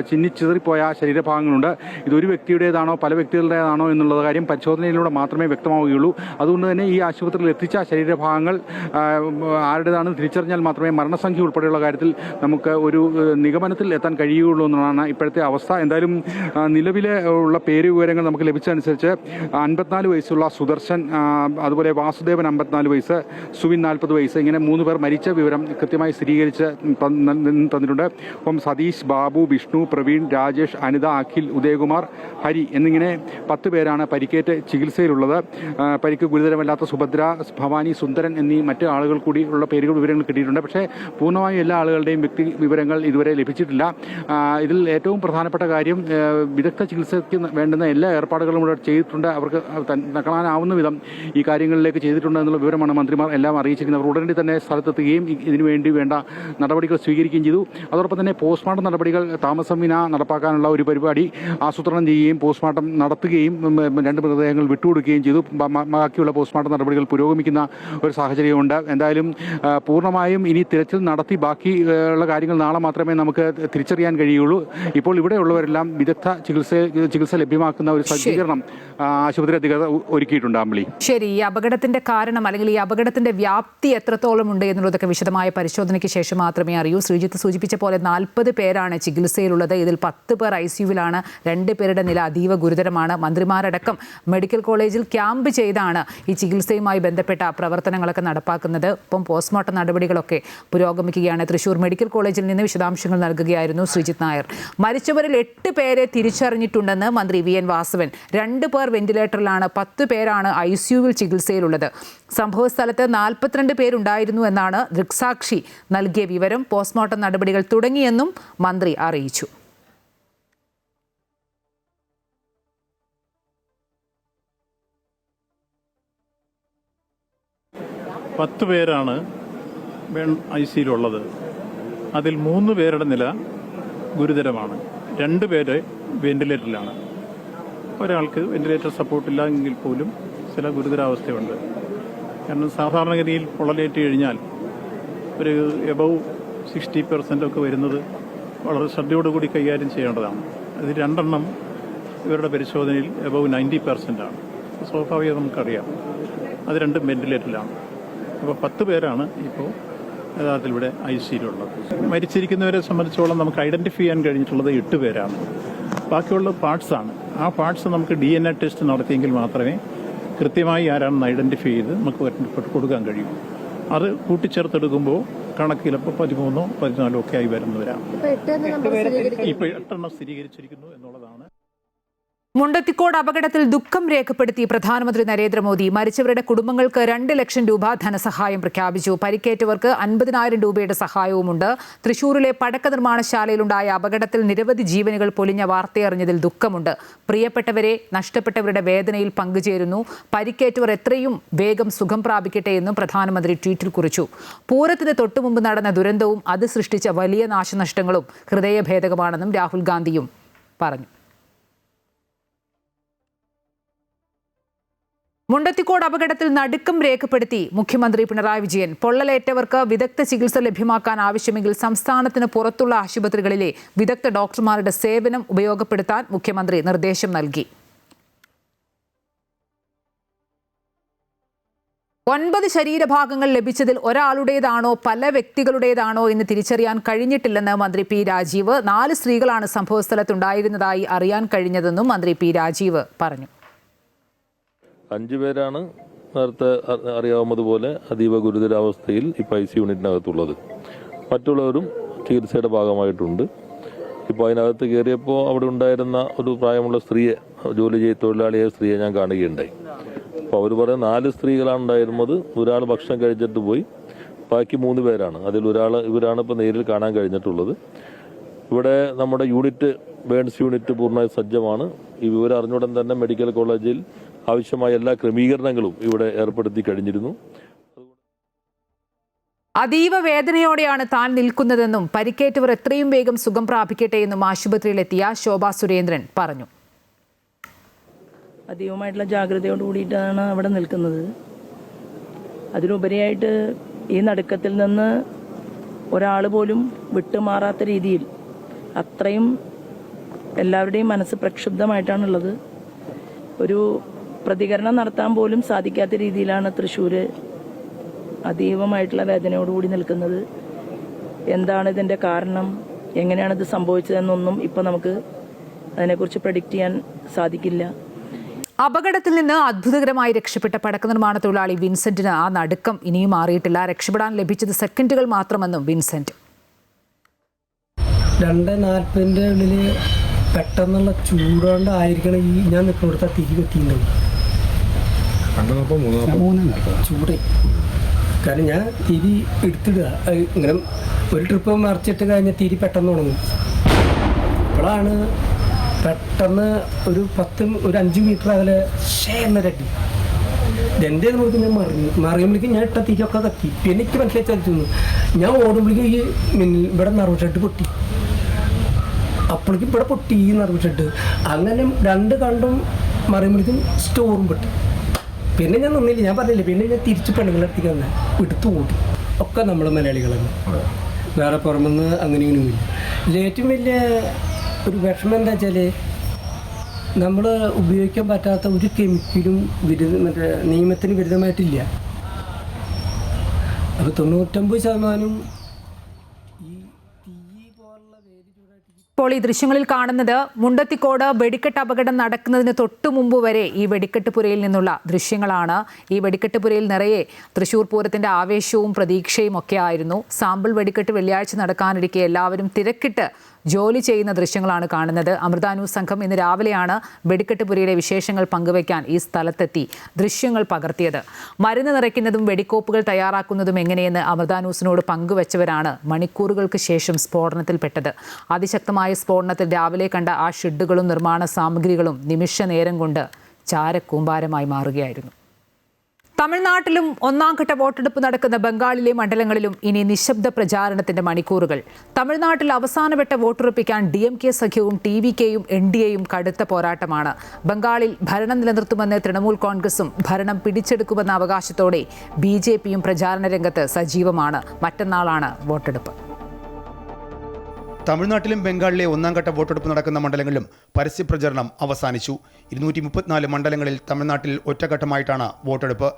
ചിന്നിച്ചിതറിപ്പോയ ശരീരഭാഗങ്ങളുണ്ട്. ഇതൊരു വ്യക്തിയുടേതാണോ പല വ്യക്തികളുടേതാണോ എന്നുള്ള കാര്യം പരിശോധനയിലൂടെ മാത്രമേ വ്യക്തമാവുകയുള്ളൂ. അതുകൊണ്ട് തന്നെ ഈ ആശുപത്രിയിൽ എത്തിച്ച ശരീരഭാഗങ്ങൾ ആരുടേതാണെന്ന് തിരിച്ചറിഞ്ഞാൽ മാത്രമേ മരണസംഖ്യ ഉൾപ്പെടെയുള്ള കാര്യത്തിൽ നമുക്ക് ഒരു നിഗമനത്തിൽ എത്താൻ കഴിയുകയുള്ളൂ എന്നതാണ് ഇപ്പോഴത്തെ അവസ്ഥ. എന്തായാലും നിലവിലെ ഉള്ള പേര് വിവരങ്ങൾ നമുക്ക് ലഭിച്ചതനുസരിച്ച് 54 വയസ്സുള്ള സുദർശൻ, അതുപോലെ വാസുദേവൻ 54 വയസ്സ്, സുവിൻ 40 വയസ്സ്, ഇങ്ങനെ 3 പേർ മരിച്ച വിവരം കൃത്യമായി സ്ഥിരീകരിച്ച് തന്നിട്ടുണ്ട്. ഒപ്പം സതീഷ്, ബാബു, വിഷ്ണു, പ്രവീൺ, രാജേഷ്, അനിത, അഖിൽ, ഉദയകുമാർ, ഹരി എന്നിങ്ങനെ 10 പേരാണ് പരിക്കേറ്റ് ചികിത്സയിലുള്ളത്. പരിക്ക് ഗുരുതരമല്ലാത്ത സുഭദ്ര, ഭവാനി, സുന്ദരൻ എന്നീ മറ്റ് ആളുകൾ കൂടി ഉള്ള വിവരങ്ങൾ കിട്ടിയിട്ടുണ്ട്. പക്ഷേ പൂർണ്ണമായും എല്ലാ ആളുകളുടെയും വ്യക്തി വിവരങ്ങൾ ഇതുവരെ ലഭിച്ചിട്ടില്ല. ഇതിൽ ഏറ്റവും പ്രധാനപ്പെട്ട കാര്യം വിദഗ്ധ ചികിത്സയ്ക്ക് വേണ്ടുന്ന എല്ലാ ഏർപ്പാടുകളും ഇവിടെ ചെയ്തിട്ടുണ്ട്. അവർക്ക് കാണാനാവുന്ന വിധം ഈ കാര്യങ്ങളിലേക്ക് ചെയ്തിട്ടുണ്ട് എന്നുള്ള വിവരമാണ് മന്ത്രിമാർ എല്ലാം അറിയിച്ചിരിക്കുന്നത്. അവർ ഉടനടി തന്നെ സ്ഥലത്തെത്തുകയും ഇതിനുവേണ്ടി വേണ്ട നടപടികൾ സ്വീകരിക്കുകയും ചെയ്തു. അതോടൊപ്പം തന്നെ പോസ്റ്റ്മോർട്ടം നടപടികൾ താമസം വിന നടപ്പാക്കാനുള്ള ഒരു പരിപാടി ആസൂത്രണം ചെയ്യുകയും പോസ്റ്റ്മോർട്ടം നടത്തുകയും 2 മൃതദേഹങ്ങൾ വിട്ടുകൊടുക്കുകയും ചെയ്തു. ബാക്കിയുള്ള പോസ്റ്റ്മോർട്ടം നടപടികൾ പുരോഗമിക്കുന്ന ഒരു സാഹചര്യമുണ്ട്. എന്തായാലും പൂർണ്ണമായും ഇനി തിരച്ചിൽ നടത്തി ബാക്കിയുള്ള കാര്യങ്ങൾ നാളെ മാത്രമേ നമുക്ക് തിരിച്ചറിയാൻ കഴിയുള്ളൂ. ഇപ്പോൾ ഇവിടെയുള്ളവരെല്ലാം വിദഗ്ധ ചികിത്സ ലഭ്യമാക്കുന്ന ഒരു സജ്ജീകരണം ആശുപത്രി അധികൃതർ ഒരുക്കിയിട്ടുണ്ട്. അമ്പിളി, ശരി. ഈ അപകടത്തിന്റെ കാരണം അല്ലെങ്കിൽ ഈ അപകടത്തിന്റെ വ്യാപ്തി എത്രത്തോളം ഉണ്ട് എന്നുള്ളതൊക്കെ വിശദമായ പരിശോധനയ്ക്ക് ശേഷം മാത്രമേ അറിയൂ. ശ്രീജിത്ത് സൂചിപ്പിച്ച പോലെ 40 പേരാണ് ചികിത്സയിലുള്ളത്. ഇതിൽ 10 പേർ ICUവിലാണ്. 2 പേരുടെ നില അതീവ ഗുരുതരമാണ്. മന്ത്രിമാരടക്കം മെഡിക്കൽ കോളേജിൽ ക്യാമ്പ് ചെയ്താണ് ഈ ചികിത്സയുമായി ബന്ധപ്പെട്ട പ്രവർത്തനം പ്രവർത്തനങ്ങളൊക്കെ നടപ്പാക്കുന്നത്. ഇപ്പം പോസ്റ്റ്മോർട്ടം നടപടികളൊക്കെ പുരോഗമിക്കുകയാണ്. തൃശൂർ മെഡിക്കൽ കോളേജിൽ നിന്ന് വിശദാംശങ്ങൾ നൽകുകയായിരുന്നു ശ്രീജിത്ത് നായർ. മരിച്ചവരിൽ 8 പേരെ തിരിച്ചറിഞ്ഞിട്ടുണ്ടെന്ന് മന്ത്രി വി എൻ വാസവൻ. 2 പേർ വെന്റിലേറ്ററിലാണ്, 10 പേരാണ് ICUവിൽ ചികിത്സയിലുള്ളത്. സംഭവസ്ഥലത്ത് 42 പേരുണ്ടായിരുന്നു എന്നാണ് ദൃക്സാക്ഷി നൽകിയ വിവരം. പോസ്റ്റ്മോർട്ടം നടപടികൾ തുടങ്ങിയെന്നും മന്ത്രി അറിയിച്ചു. പത്ത് പേരാണ് ICUയിലുള്ളത്. അതിൽ 3 പേരുടെ നില ഗുരുതരമാണ്. 2 പേര് വെന്റിലേറ്ററിലാണ്. ഒരാൾക്ക് വെന്റിലേറ്റർ സപ്പോർട്ടില്ല എങ്കിൽ പോലും ചില ഗുരുതരാവസ്ഥയുണ്ട്. കാരണം സാധാരണഗതിയിൽ പൊള്ളലേറ്റ് കഴിഞ്ഞാൽ ഒരു എബവ് 60% ഒക്കെ വരുന്നത് വളരെ ശ്രദ്ധയോടുകൂടി കൈകാര്യം ചെയ്യേണ്ടതാണ്. അതിൽ 2 എണ്ണം ഇവരുടെ പരിശോധനയിൽ എബവ് 90% ആണ്. സ്വാഭാവികം നമുക്കറിയാം. അത് 2 വെന്റിലേറ്ററിലാണ്. അപ്പോൾ 10 പേരാണ് ഇപ്പോൾ യഥാർത്ഥത്തിൽ ഇവിടെ ICUയിലുള്ളത്. മരിച്ചിരിക്കുന്നവരെ സംബന്ധിച്ചോളം നമുക്ക് ഐഡൻറ്റിഫൈ ചെയ്യാൻ കഴിഞ്ഞിട്ടുള്ളത് 8 പേരാണ്. ബാക്കിയുള്ള പാർട്സാണ്. ആ പാർട്സ് നമുക്ക് DNA ടെസ്റ്റ് നടത്തിയെങ്കിൽ മാത്രമേ കൃത്യമായി ആരാണെന്ന് ഐഡൻറ്റിഫൈ ചെയ്ത് നമുക്ക് കൊടുക്കാൻ കഴിയും. അത് കൂട്ടിച്ചേർത്തെടുക്കുമ്പോൾ കണക്ക് ചിലപ്പോൾ 13 14 ഒക്കെ ആയി വരുന്നവരാണ്. ഇപ്പോൾ 8 എണ്ണം സ്ഥിരീകരിച്ചിരിക്കുന്നു എന്നുള്ളതാണ്. മുണ്ടത്തിക്കോട് അപകടത്തിൽ ദുഃഖം രേഖപ്പെടുത്തി പ്രധാനമന്ത്രി നരേന്ദ്രമോദി. മരിച്ചവരുടെ കുടുംബങ്ങൾക്ക് 2 ലക്ഷം രൂപ ധനസഹായം പ്രഖ്യാപിച്ചു. പരിക്കേറ്റവർക്ക് 50,000 രൂപയുടെ സഹായവുമുണ്ട്. തൃശൂരിലെ പടക്ക നിർമ്മാണശാലയിലുണ്ടായ അപകടത്തിൽ നിരവധി ജീവനുകൾ പൊലിഞ്ഞ വാർത്തയറിഞ്ഞതിൽ ദുഃഖമുണ്ട്. പ്രിയപ്പെട്ടവരെ നഷ്ടപ്പെട്ടവരുടെ വേദനയിൽ പങ്കുചേരുന്നു. പരിക്കേറ്റവർ എത്രയും വേഗം സുഖം പ്രാപിക്കട്ടെ എന്നും പ്രധാനമന്ത്രി ട്വീറ്റിൽ കുറിച്ചു. പൂരത്തിന് തൊട്ടുമുമ്പ് നടന്ന ദുരന്തവും അത് സൃഷ്ടിച്ച വലിയ നാശനഷ്ടങ്ങളും ഹൃദയഭേദകമാണെന്നും രാഹുൽ ഗാന്ധിയും പറഞ്ഞു. മുണ്ടത്തിക്കോട് അപകടത്തിൽ നടുക്കം രേഖപ്പെടുത്തി മുഖ്യമന്ത്രി പിണറായി വിജയൻ. പൊള്ളലേറ്റവർക്ക് വിദഗ്ധ ചികിത്സ ലഭ്യമാക്കാൻ ആവശ്യമെങ്കിൽ സംസ്ഥാനത്തിന് പുറത്തുള്ള ആശുപത്രികളിലെ വിദഗ്ധ ഡോക്ടർമാരുടെ സേവനം ഉപയോഗപ്പെടുത്താൻ മുഖ്യമന്ത്രി നിർദ്ദേശം നൽകി. 9 ശരീരഭാഗങ്ങൾ ലഭിച്ചതിൽ ഒരാളുടേതാണോ പല വ്യക്തികളുടേതാണോ എന്ന് തിരിച്ചറിയാൻ കഴിഞ്ഞിട്ടില്ലെന്ന് മന്ത്രി പി രാജീവ്. 4 സ്ത്രീകളാണ് സംഭവസ്ഥലത്തുണ്ടായിരുന്നതായി അറിയാൻ കഴിഞ്ഞതെന്നും മന്ത്രി പി രാജീവ് പറഞ്ഞു. 5 പേരാണ് നേരത്തെ അറിയാവുന്നതുപോലെ അതീവ ഗുരുതരാവസ്ഥയിൽ ഇപ്പോൾ ICU യൂണിറ്റിനകത്തുള്ളത്. മറ്റുള്ളവരും ചികിത്സയുടെ ഭാഗമായിട്ടുണ്ട്. ഇപ്പോൾ അതിനകത്ത് കയറിയപ്പോൾ അവിടെ ഉണ്ടായിരുന്ന ഒരു പ്രായമുള്ള സ്ത്രീയെ, തൊഴിലാളിയായ സ്ത്രീയെ ഞാൻ കാണുകയുണ്ടായി. അപ്പോൾ അവർ പറയുന്ന 4 സ്ത്രീകളാണ് ഉണ്ടായിരുന്നത്. ഒരാൾ ഭക്ഷണം കഴിച്ചിട്ട് പോയി. ബാക്കി 3 പേരാണ്. അതിൽ ഇവരാണ് ഇപ്പോൾ നേരിൽ കാണാൻ കഴിഞ്ഞിട്ടുള്ളത്. ഇവിടെ നമ്മുടെ ബേൺസ് യൂണിറ്റ് പൂർണ്ണമായി സജ്ജമാണ്. ഈ വിവരം അറിഞ്ഞുടൻ തന്നെ മെഡിക്കൽ കോളേജിൽ ആവശ്യമായ എല്ലാ ക്രമീകരണങ്ങളും ഇവിടെ ഏർപ്പെടുത്തി കഴിഞ്ഞിരുന്നു. അതീവ വേദനയോടെയാണ് താൻ നിൽക്കുന്നതെന്നും പരിക്കേറ്റവർ എത്രയും വേഗം സുഖം പ്രാപിക്കട്ടെ എന്നും ആശുപത്രിയിലെത്തിയ ശോഭ സുരേന്ദ്രൻ പറഞ്ഞു. അതീവമായിട്ടുള്ള ജാഗ്രതയോട് കൂടിയിട്ടാണ് അവിടെ നിൽക്കുന്നത്. അതിനുപരിയായിട്ട് ഈ നടുക്കത്തിൽ നിന്ന് ഒരാൾ പോലും വിട്ടുമാറാത്ത രീതിയിൽ അത്രയും എല്ലാവരുടെയും മനസ്സ് പ്രക്ഷുബ്ധമായിട്ടാണുള്ളത്. ഒരു പ്രതികരണം നടത്താൻ പോലും സാധിക്കാത്ത രീതിയിലാണ് തൃശ്ശൂർ അതീവമായിട്ടുള്ള വേദനയോടുകൂടി നിൽക്കുന്നത്. എന്താണ് ഇതിൻ്റെ കാരണം, എങ്ങനെയാണ് ഇത് സംഭവിച്ചതെന്നൊന്നും ഇപ്പോൾ നമുക്ക് അതിനെക്കുറിച്ച് പ്രഡിക്റ്റ് ചെയ്യാൻ സാധിക്കില്ല. അപകടത്തിൽ നിന്ന് അത്ഭുതകരമായി രക്ഷപ്പെട്ട പടക്ക നിർമ്മാണ തൊഴിലാളി വിൻസെന്റിന് ആ നടുക്കം ഇനിയും മാറിയിട്ടില്ല. രക്ഷപ്പെടാൻ ലഭിച്ചത് സെക്കൻഡുകൾ മാത്രമെന്നും വിൻസെന്റ്. 2:40 ഉള്ളിൽ പെട്ടെന്നുള്ള ചൂടുകൊണ്ടായിരിക്കണം ഈ ഞാൻ നിൽക്കുന്നിടത്ത് തിരി കത്തിയിട്ടുണ്ടാവും. ചൂട് കാരണം ഞാൻ തിരി എടുത്തിടുക. ഇങ്ങനെ ഒരു ട്രിപ്പ് മറിച്ചിട്ട് കഴിഞ്ഞാൽ തിരി പെട്ടെന്ന് ഉണങ്ങും. അപ്പോഴാണ് പെട്ടെന്ന് ഒരു 5 മീറ്റർ അകലെ എന്നരട്ടി എൻ്റെ നോക്കി ഞാൻ മറിയുമ്പോഴേക്കും ഞാൻ ഇട്ട തിരിയൊക്കെ കത്തി. പിന്നെ എനിക്ക് മനസ്സിലായി ചലിച്ചു. ഞാൻ ഓടുമ്പോഴേക്കും ഈ ഇവിടെ നറുവ് ഷെഡ് പൊട്ടി. അപ്പോഴേക്കും ഇവിടെ പൊട്ടി ഈ നറുവ് ഷെഡ്. അങ്ങനെ 2 കണ്ടും മറിയുമ്പോഴേക്കും സ്റ്റോറും പൊട്ടി. പിന്നെ ഞാൻ നിന്നില്ല, ഞാൻ പറഞ്ഞില്ല. പിന്നെ ഞാൻ തിരിച്ച് പെണ്ണുങ്ങളെടുത്തേക്ക് തന്നെ എടുത്തു കൂട്ടി. ഒക്കെ നമ്മൾ മലയാളികളാണ്, വേറെ പുറമെന്ന് അങ്ങനെയൊന്നുമില്ല. ഏറ്റവും വലിയ ഒരു വിഷമം എന്താ വെച്ചാൽ നമ്മൾ ഉപയോഗിക്കാൻ പറ്റാത്ത ഒരു കെമിക്കലും മറ്റേ നിയമത്തിന് വിരുദ്ധമായിട്ടില്ല. അപ്പോൾ 99% ഇപ്പോൾ ഈ ദൃശ്യങ്ങളിൽ കാണുന്നത് മുണ്ടത്തിക്കോട് വെടിക്കെട്ട് അപകടം നടക്കുന്നതിന് തൊട്ടു മുമ്പ് വരെ ഈ വെടിക്കെട്ട് പുരയിൽ നിന്നുള്ള ദൃശ്യങ്ങളാണ്. ഈ വെടിക്കെട്ട് പുരയിൽ നിറയെ തൃശൂർ പൂരത്തിന്റെ ആവേശവും പ്രതീക്ഷയും ഒക്കെ ആയിരുന്നു. സാമ്പിൾ വെടിക്കെട്ട് വെള്ളിയാഴ്ച നടക്കാനിരിക്കെ എല്ലാവരും തിരക്കിട്ട് ജോലി ചെയ്യുന്ന ദൃശ്യങ്ങളാണ് കാണുന്നത്. അമൃത ന്യൂസ് സംഘം ഇന്ന് രാവിലെയാണ് വെടിക്കെട്ട് പുരയിലെ വിശേഷങ്ങൾ പങ്കുവയ്ക്കാൻ ഈ സ്ഥലത്തെത്തി ദൃശ്യങ്ങൾ പകർത്തിയത്. മരുന്ന് നിറയ്ക്കുന്നതും വെടിക്കോപ്പുകൾ തയ്യാറാക്കുന്നതും എങ്ങനെയെന്ന് അമൃത ന്യൂസിനോട് പങ്കുവച്ചവരാണ് മണിക്കൂറുകൾക്ക് ശേഷം സ്ഫോടനത്തിൽപ്പെട്ടത്. അതിശക്തമായ സ്ഫോടനത്തിൽ രാവിലെ കണ്ട ആ ഷെഡുകളും നിർമ്മാണ സാമഗ്രികളും നിമിഷ നേരം കൊണ്ട് ചാരക്കൂമ്പാരമായി മാറുകയായിരുന്നു. തമിഴ്നാട്ടിലും ഒന്നാംഘട്ട വോട്ടെടുപ്പ് നടക്കുന്ന ബംഗാളിലെ മണ്ഡലങ്ങളിലും ഇനി നിശബ്ദ പ്രചാരണത്തിന്റെ മണിക്കൂറുകൾ. തമിഴ്നാട്ടിൽ അവസാനവട്ട വോട്ടുറപ്പിക്കാൻ DMK സഖ്യവും TVKയും NDAയും കടുത്ത പോരാട്ടമാണ്. ബംഗാളിൽ ഭരണം നിലനിർത്തുമെന്ന് തൃണമൂൽ കോൺഗ്രസും ഭരണം പിടിച്ചെടുക്കുമെന്ന അവകാശത്തോടെ BJPയും പ്രചാരണ രംഗത്ത് സജീവമാണ്. മറ്റന്നാളാണ് വോട്ടെടുപ്പ്. തമിഴ്നാട്ടിലും ബംഗാളിലെ ഒന്നാംഘട്ട വോട്ടെടുപ്പ് നടക്കുന്ന മണ്ഡലങ്ങളിലും പരസ്യപ്രചരണം അവസാനിച്ചു. 234 മണ്ഡലങ്ങളിൽ തമിഴ്നാട്ടിൽ ഒറ്റഘട്ടമായിട്ടാണ് വോട്ടെടുപ്പ്.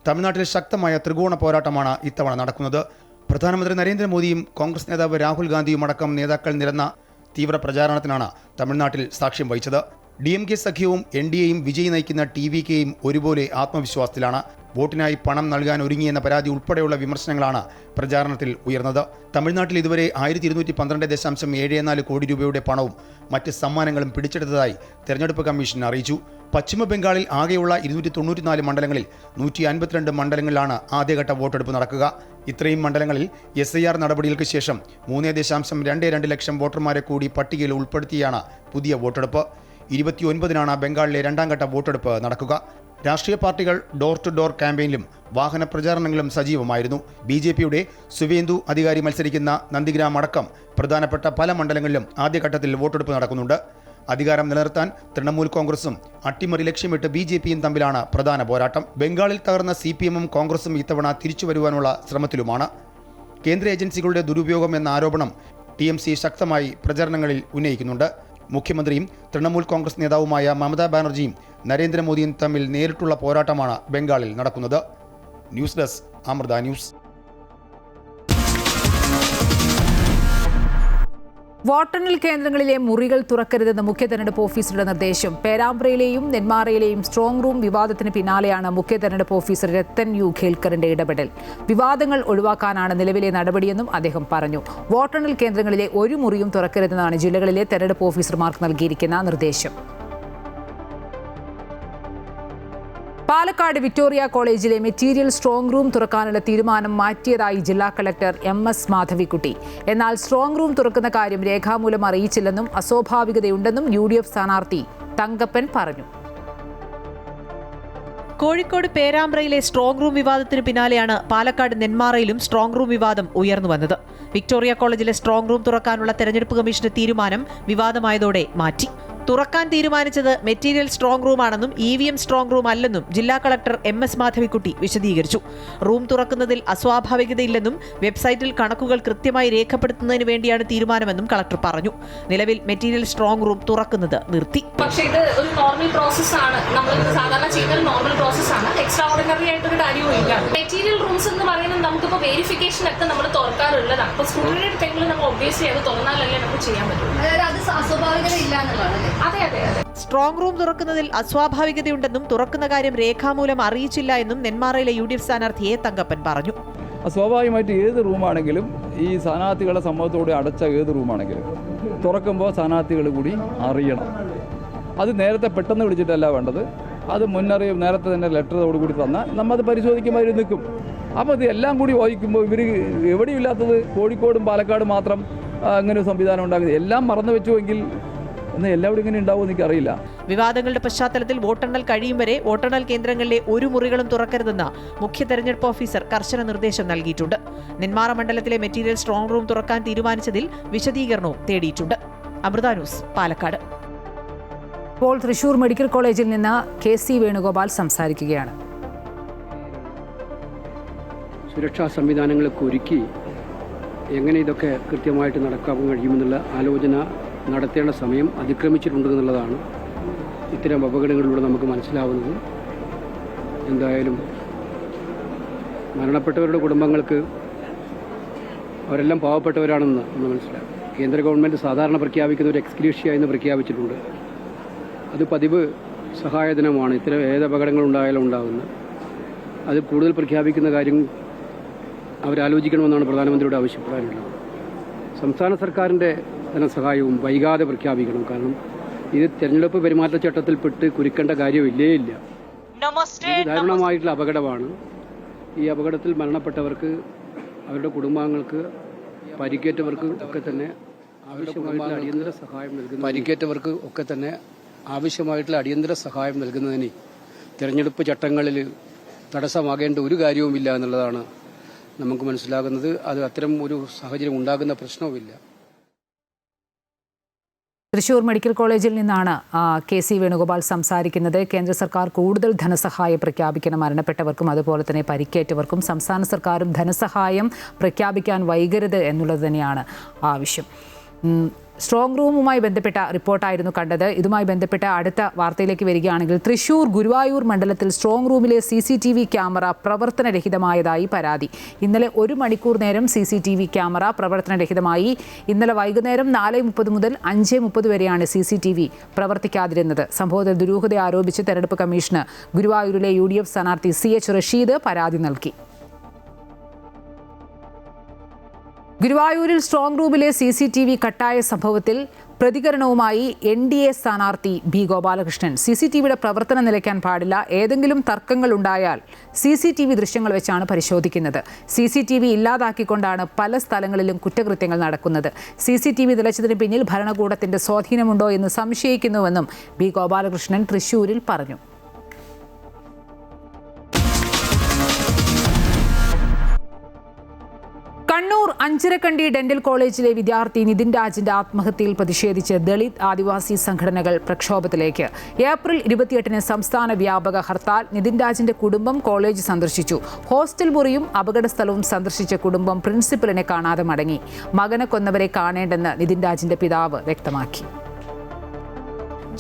തമിഴ്നാട്ടിൽ ശക്തമായ ത്രികോണ പോരാട്ടമാണ് ഇത്തവണ നടക്കുന്നത്. പ്രധാനമന്ത്രി നരേന്ദ്രമോദിയും കോൺഗ്രസ് നേതാവ് രാഹുൽ ഗാന്ധിയും അടക്കം നേതാക്കൾ നിരന്ന തീവ്ര പ്രചാരണത്തിനാണ് തമിഴ്നാട്ടിൽ സാക്ഷ്യം വഹിച്ചത്. DMK സഖ്യവും NDAയും വിജയ് നയിക്കുന്ന TVKയും ഒരുപോലെ ആത്മവിശ്വാസത്തിലാണ്. വോട്ടിനായി പണം നൽകാൻ ഒരുങ്ങിയെന്ന പരാതി ഉൾപ്പെടെയുള്ള വിമർശനങ്ങളാണ് പ്രചാരണത്തിൽ ഉയർന്നത്. തമിഴ്നാട്ടിൽ ഇതുവരെ 1222.74 കോടി രൂപയുടെ പണവും മറ്റ് സമ്മാനങ്ങളും പിടിച്ചെടുത്തതായി തെരഞ്ഞെടുപ്പ് കമ്മീഷൻ അറിയിച്ചു. പശ്ചിമ ബംഗാളിൽ ആകെയുള്ള 294 മണ്ഡലങ്ങളിൽ 152 മണ്ഡലങ്ങളിലാണ് ആദ്യഘട്ട വോട്ടെടുപ്പ് നടക്കുക. ഇത്രയും മണ്ഡലങ്ങളിൽ SIR നടപടികൾക്ക് ശേഷം 3.22 ലക്ഷം വോട്ടർമാരെ കൂടി പട്ടികയിൽ ഉൾപ്പെടുത്തിയാണ് പുതിയ വോട്ടെടുപ്പ്. 29-നാണ് ബംഗാളിലെ രണ്ടാംഘട്ട വോട്ടെടുപ്പ് നടക്കുക. രാഷ്ട്രീയ പാർട്ടികൾ ഡോർ ടു ഡോർ ക്യാമ്പയിനിലും വാഹന പ്രചാരണങ്ങളിലും സജീവമായിരുന്നു. BJPയുടെ സുവേന്ദു അധികാരി മത്സരിക്കുന്ന നന്ദിഗ്രാം അടക്കം പ്രധാനപ്പെട്ട പല മണ്ഡലങ്ങളിലും ആദ്യഘട്ടത്തിൽ വോട്ടെടുപ്പ് നടക്കുന്നുണ്ട്. അധികാരം നിലനിർത്താൻ തൃണമൂൽ കോൺഗ്രസും അട്ടിമറി ലക്ഷ്യമിട്ട് BJPയും തമ്മിലാണ് പ്രധാന പോരാട്ടം. ബംഗാളിൽ തകർന്ന CPMും കോൺഗ്രസും ഇത്തവണ തിരിച്ചുവരുവാനുള്ള ശ്രമത്തിലുമാണ്. കേന്ദ്ര ഏജൻസികളുടെ ദുരുപയോഗം എന്ന ആരോപണം TMC ശക്തമായി പ്രചരണങ്ങളിൽ ഉന്നയിക്കുന്നുണ്ട്. മുഖ്യമന്ത്രിയും തൃണമൂൽ കോൺഗ്രസ് നേതാവുമായ മമതാ ബാനർജിയും നരേന്ദ്രമോദിയും തമ്മിൽ നേരിട്ടുള്ള പോരാട്ടമാണ് ബംഗാളിൽ നടക്കുന്നത്. News desk Amrita news. വോട്ടെണ്ണൽ കേന്ദ്രങ്ങളിലെ മുറികൾ തുറക്കരുതെന്ന് മുഖ്യ തെരഞ്ഞെടുപ്പ് ഓഫീസറുടെ നിർദ്ദേശം. പേരാമ്പ്രയിലെയും നെന്മാറയിലെയും സ്ട്രോങ് റൂം വിവാദത്തിന് പിന്നാലെയാണ് മുഖ്യ തെരഞ്ഞെടുപ്പ് ഓഫീസർ രത്തൻ യു ഖേൽക്കറിന്റെ ഇടപെടൽ. വിവാദങ്ങൾ ഒഴിവാക്കാനാണ് നിലവിലെ നടപടിയെന്നും അദ്ദേഹം പറഞ്ഞു. വോട്ടെണ്ണൽ കേന്ദ്രങ്ങളിലെ ഒരു മുറിയും തുറക്കരുതെന്നാണ് ജില്ലകളിലെ തെരഞ്ഞെടുപ്പ് ഓഫീസർമാർക്ക് നൽകിയിരിക്കുന്ന നിർദ്ദേശം. പാലക്കാട് വിക്ടോറിയ കോളേജിലെ മെറ്റീരിയൽ സ്ട്രോങ് റൂം തുറക്കാനുള്ള തീരുമാനം മാറ്റിയതായി ജില്ലാ കളക്ടർ MS മാധവിക്കുട്ടി. എന്നാൽ സ്ട്രോങ് റൂം തുറക്കുന്ന കാര്യം രേഖാമൂലം അറിയിച്ചില്ലെന്നും അസ്വാഭാവികതയുണ്ടെന്നും UDF സ്ഥാനാർത്ഥി തങ്കപ്പൻ പറഞ്ഞു. കോഴിക്കോട് പേരാമ്പ്രയിലെ സ്ട്രോങ് റൂം വിവാദത്തിന് പിന്നാലെയാണ് പാലക്കാട് നെന്മാറയിലും സ്ട്രോങ് റൂം വിവാദം ഉയർന്നു വന്നത്. വിക്ടോറിയ കോളേജിലെ സ്ട്രോങ് റൂം തുറക്കാനുള്ള തെരഞ്ഞെടുപ്പ് കമ്മീഷന്റെ തീരുമാനം വിവാദമായതോടെ മാറ്റി. തുറക്കാൻ തീരുമാനിച്ചത് മെറ്റീരിയൽ സ്ട്രോങ് റൂമാണെന്നും EVM സ്ട്രോങ് റൂം അല്ലെന്നും ജില്ലാ കളക്ടർ MS മാധവിക്കുട്ടി വിശദീകരിച്ചു. റൂം തുറക്കുന്നതിൽ അസ്വാഭാവികതയില്ലെന്നും വെബ്സൈറ്റിൽ കണക്കുകൾ കൃത്യമായി രേഖപ്പെടുത്തുന്നതിന് വേണ്ടിയാണ് തീരുമാനമെന്നും കളക്ടർ പറഞ്ഞു. നിലവിൽ മെറ്റീരിയൽ സ്ട്രോങ് റൂം തുറക്കുന്നത് നിർത്തി. പക്ഷേ ഇത് ഒരു നോർമൽ പ്രോസസ്സാണ്. നമ്മൾ സാധാരണ ചെയ്യുന്ന ഒരു നോർമൽ പ്രോസസ്സാണ്. എക്സ്ട്രാ ഓർഡിനറി ആയിട്ടൊരു കാര്യവും ഇല്ല. മെറ്റീരിയൽ റൂംസ് എന്ന് പറയുന്നത് നമുക്കിപ്പോൾ വെരിഫിക്കേഷൻ ഒക്കെ നമ്മൾ തുറക്കാറുള്ളതാണ്. അപ്പോൾ സ്കൂളിന്റെ ടൈമിൽ നമ്മൾ ഒബ്വിയസ്ലി അത് തുറന്നാലല്ലേ നമുക്ക് ചെയ്യാൻ പറ്റും. അത് അസ്വാഭാവികത ഇല്ല എന്നുള്ളതാണ്. സ്ട്രോങ് റൂം തുറക്കുന്നതിൽ അസ്വാഭാവികതയുണ്ടെന്നും തുറക്കുന്ന കാര്യം രേഖാമൂലം അറിയിച്ചില്ല എന്നും നെന്മാറയിലെ UDF സ്ഥാനാർത്ഥി തങ്കപ്പൻ പറഞ്ഞു. സ്വാഭാവികമായിട്ട് ഏത് റൂമാണെങ്കിലും ഈ സ്ഥാനാർത്ഥികളെ സമ്മതത്തോടെ അടച്ച ഏത് റൂമാണെങ്കിലും തുറക്കുമ്പോൾ സ്ഥാനാർത്ഥികൾ കൂടി അറിയണം. അത് നേരത്തെ പെട്ടെന്ന് വിളിച്ചിട്ടല്ല വേണ്ടത്. അത് മുന്നറിയിപ്പ് നേരത്തെ തന്നെ ലെറ്ററോട് കൂടി തന്നാൽ നമ്മത് പരിശോധിക്കുമ്പോൾ അവർ നിൽക്കും. അപ്പോൾ ഇത് എല്ലാം കൂടി വഹിക്കുമ്പോൾ ഇവർ എവിടെയില്ലാത്തത് കോഴിക്കോടും പാലക്കാടും മാത്രം അങ്ങനെ ഒരു സംവിധാനം ഉണ്ടാകുന്നത് എല്ലാം മറന്നു വെച്ചുവെങ്കിൽ എല്ലാവരും ഇങ്ങനെ ഉണ്ടാവുമെന്ന് എനിക്കറിയില്ല. വിവാദങ്ങളുടെ പശ്ചാത്തലത്തിൽ വോട്ടെണ്ണൽ കഴിയും വരെ വോട്ടെണ്ണൽ കേന്ദ്രങ്ങളിലെ ഒരു മുറികളും തുറക്കരുതെന്ന് മുഖ്യ തെരഞ്ഞെടുപ്പ് ഓഫീസർ കർശന നിർദ്ദേശം നൽകിയിട്ടുണ്ട്. നെന്മാറ മണ്ഡലത്തിലെ മെറ്റീരിയൽ സ്ട്രോങ് റൂം തുറക്കാൻ തീരുമാനിച്ചതിൽ വിശദീകരണവും തേടിയിട്ടുണ്ട്. അമൃത ന്യൂസ്, പാലക്കാട്. ഇപ്പോൾ തൃശൂർ മെഡിക്കൽ കോളേജിൽ നിന്ന് KC വേണുഗോപാൽ സംസാരിക്കുകയാണ്. സുരക്ഷാ സംവിധാനങ്ങളൊക്കെ ഒരുക്കി എങ്ങനെ ഇതൊക്കെ കൃത്യമായിട്ട് നടക്കാൻ കഴിയുമെന്നുള്ള ആലോചന നടത്തേണ്ട സമയം അതിക്രമിച്ചിട്ടുണ്ടെന്നുള്ളതാണ് ഇത്തരം അപകടങ്ങളിലൂടെ നമുക്ക് മനസ്സിലാവുന്നത്. എന്തായാലും മരണപ്പെട്ടവരുടെ കുടുംബങ്ങൾക്ക് അവരെല്ലാം പാവപ്പെട്ടവരാണെന്ന് നമ്മൾ മനസ്സിലാക്കും. കേന്ദ്ര ഗവൺമെൻറ് സാധാരണ പ്രഖ്യാപിക്കുന്ന ഒരു എക്സ്ഗ്രേഷ്യ എന്ന് പ്രഖ്യാപിച്ചിട്ടുണ്ട്. അത് പതിവ് സഹായധനമാണ് ഏത് അപകടങ്ങളുണ്ടായാലും ഉണ്ടാകുന്നത്. അത് കൂടുതൽ പ്രഖ്യാപിക്കുന്ന കാര്യം അവരാലോചിക്കണമെന്നാണ് പ്രധാനമന്ത്രിയോട് ആവശ്യപ്പെടാനുള്ളത്. സംസ്ഥാന സർക്കാരിൻ്റെ ധനസഹായവും വൈകാതെ പ്രഖ്യാപിക്കണം. കാരണം ഇത് തെരഞ്ഞെടുപ്പ് പെരുമാറ്റച്ചട്ടത്തിൽപ്പെട്ട് കുരുക്കേണ്ട കാര്യമില്ലേ ഇല്ല. ഇത് ദാരുണമായിട്ടുള്ള അപകടമാണ്. ഈ അപകടത്തിൽ മരണപ്പെട്ടവർക്ക്, അവരുടെ കുടുംബാംഗങ്ങൾക്ക്, പരിക്കേറ്റവർക്ക് ഒക്കെ തന്നെ ആവശ്യമായിട്ടുള്ള അടിയന്തര സഹായം നൽകുന്നതിന് തെരഞ്ഞെടുപ്പ് ചട്ടങ്ങളിൽ തടസ്സമാകേണ്ട ഒരു കാര്യവുമില്ല എന്നുള്ളതാണ് നമുക്ക് മനസ്സിലാകുന്നത്. അത് അത്തരം ഒരു സാഹചര്യം ഉണ്ടാകുന്ന പ്രശ്നവുമില്ല. തൃശൂർ മെഡിക്കൽ കോളേജിൽ നിന്നാണ് KC വേണുഗോപാൽ സംസാരിക്കുന്നത്. കേന്ദ്ര സർക്കാർ കൂടുതൽ ധനസഹായം പ്രഖ്യാപിക്കണം മരണപ്പെട്ടവർക്കും അതുപോലെ തന്നെ പരിക്കേറ്റവർക്കും. സംസ്ഥാന സർക്കാരും ധനസഹായം പ്രഖ്യാപിക്കാൻ വൈകരുത് എന്നുള്ളത് തന്നെയാണ് ആവശ്യം. സ്ട്രോങ് റൂമുമായി ബന്ധപ്പെട്ട റിപ്പോർട്ടായിരുന്നു കണ്ടത്. ഇതുമായി ബന്ധപ്പെട്ട അടുത്ത വാർത്തയിലേക്ക് വരികയാണെങ്കിൽ തൃശൂർ ഗുരുവായൂർ മണ്ഡലത്തിൽ സ്ട്രോങ് റൂമിലെ CCTV ക്യാമറ പ്രവർത്തനരഹിതമായതായി പരാതി. ഇന്നലെ 1 മണിക്കൂർ നേരം CCTV ക്യാമറ പ്രവർത്തനരഹിതമായി. ഇന്നലെ വൈകുന്നേരം 4:30 മുതൽ 5:30 വരെയാണ് CCTV പ്രവർത്തിക്കാതിരുന്നത്. സംഭവത്തിൽ ദുരൂഹത ആരോപിച്ച് തെരഞ്ഞെടുപ്പ് കമ്മീഷന് ഗുരുവായൂരിലെ UDF സ്ഥാനാർത്ഥി CH റഷീദ് പരാതി നൽകി. ഗുരുവായൂരിൽ സ്ട്രോങ് റൂമിലെ CCTV കട്ടായ സംഭവത്തിൽ പ്രതികരണവുമായി NDA സ്ഥാനാർത്ഥി B. ഗോപാലകൃഷ്ണൻ. CCTVയുടെ പ്രവർത്തനം നിലയ്ക്കാൻ പാടില്ല. ഏതെങ്കിലും തർക്കങ്ങൾ ഉണ്ടായാൽ CCTV ദൃശ്യങ്ങൾ വെച്ചാണ് പരിശോധിക്കുന്നത്. CCTV ഇല്ലാതാക്കിക്കൊണ്ടാണ് പല സ്ഥലങ്ങളിലും കുറ്റകൃത്യങ്ങൾ നടക്കുന്നത്. CCTV നിലച്ചതിന് പിന്നിൽ ഭരണകൂടത്തിന്റെ സ്വാധീനമുണ്ടോ എന്ന് സംശയിക്കുന്നുവെന്നും B. ഗോപാലകൃഷ്ണൻ തൃശൂരിൽ പറഞ്ഞു. കണ്ണൂർ അഞ്ചരക്കണ്ടി ഡെന്റൽ കോളേജിലെ വിദ്യാർത്ഥി നിതിൻ രാജിന്റെ ആത്മഹത്യയിൽ പ്രതിഷേധിച്ച് ദളിത് ആദിവാസി സംഘടനകൾ പ്രക്ഷോഭത്തിലേക്ക്. ഏപ്രിൽ 28-ന് സംസ്ഥാന വ്യാപക ഹർത്താൽ. നിതിൻ രാജിന്റെ കുടുംബം കോളേജ് സന്ദർശിച്ചു. ഹോസ്റ്റൽ മുറിയും അപകട സ്ഥലവും സന്ദർശിച്ച കുടുംബം പ്രിൻസിപ്പലിനെ കാണാതെ മടങ്ങി. മകനെ കൊന്നവരെ കാണേണ്ടെന്ന് നിതിൻ രാജിന്റെ പിതാവ് വ്യക്തമാക്കി.